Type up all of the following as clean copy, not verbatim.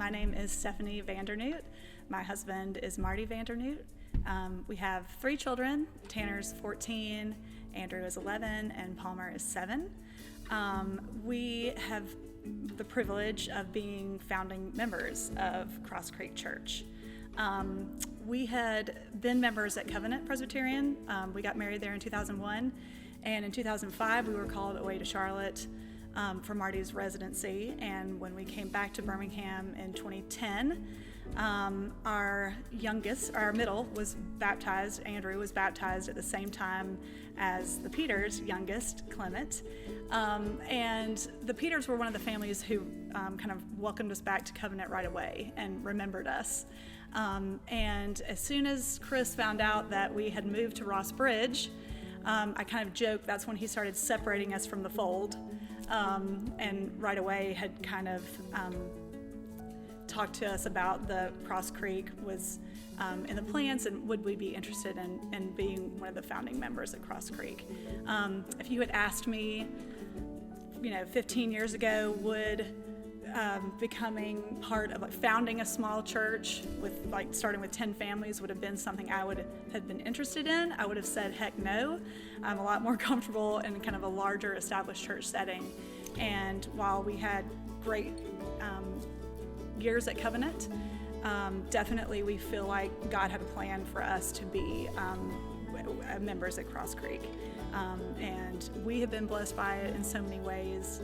My name is Stephanie VanderNoot. My husband is Marty VanderNoot. We have 3 children. Tanner's 14, Andrew is 11, and Palmer is 7. We have the privilege of being founding members of Cross Creek Church. We had been members at Covenant Presbyterian. We got married there in 2001, and in 2005 we were called away to Charlotte for Marty's residency. And when we came back to Birmingham in 2010, our middle was baptized. Andrew was baptized at the same time as the Peters' youngest, Clement. And the Peters were one of the families who kind of welcomed us back to Covenant right away and remembered us. And as soon as Chris found out that we had moved to Ross Bridge, I kind of joked that's when he started separating us from the fold, and right away had kind of talked to us about the Cross Creek was in the plans, and would we be interested in being one of the founding members at Cross Creek. If you had asked me, 15 years ago, would becoming part of founding a small church with starting with 10 families would have been something I would have been interested in, I would have said heck no. I'm a lot more comfortable in kind of a larger established church setting. And while we had great years at Covenant, definitely we feel like God had a plan for us to be members at Cross Creek. And we have been blessed by it in so many ways.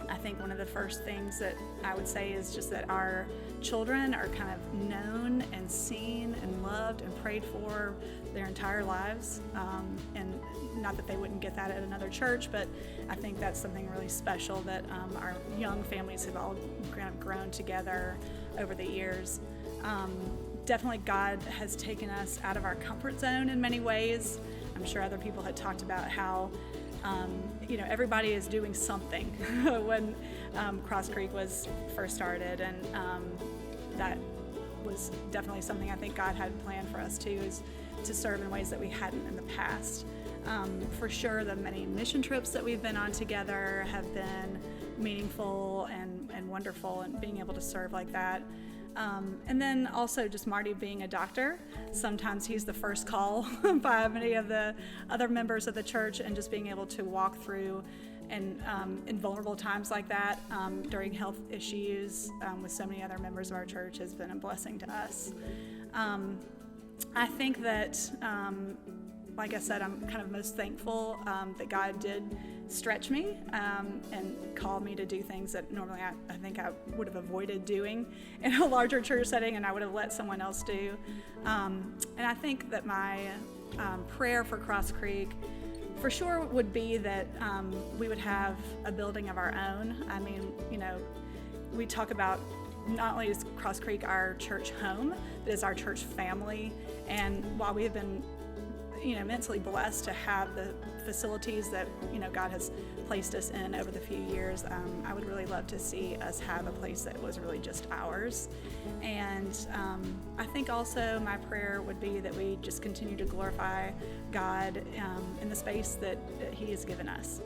I think one of the first things that I would say is just that our children are kind of known and seen and loved and prayed for their entire lives. And not that they wouldn't get that at another church, but I think that's something really special that our young families have all kind of grown together over the years. Definitely God has taken us out of our comfort zone in many ways. I'm sure other people had talked about how everybody is doing something when Cross Creek was first started, and that was definitely something I think God had planned for us too, is to serve in ways that we hadn't in the past. For sure, the many mission trips that we've been on together have been meaningful and wonderful, and being able to serve like that. And then also just Marty being a doctor. Sometimes he's the first call by many of the other members of the church, and just being able to walk through and in vulnerable times like that during health issues with so many other members of our church has been a blessing to us. I think that, like I said, I'm kind of most thankful that God did stretch me and call me to do things that normally I think I would have avoided doing in a larger church setting, and I would have let someone else do. And I think that my prayer for Cross Creek for sure would be that we would have a building of our own. I mean, we talk about not only is Cross Creek our church home, but it's our church family. And while we have been immensely blessed to have the facilities that God has placed us in over the few years, I would really love to see us have a place that was really just ours. And I think also my prayer would be that we just continue to glorify God in the space that He has given us.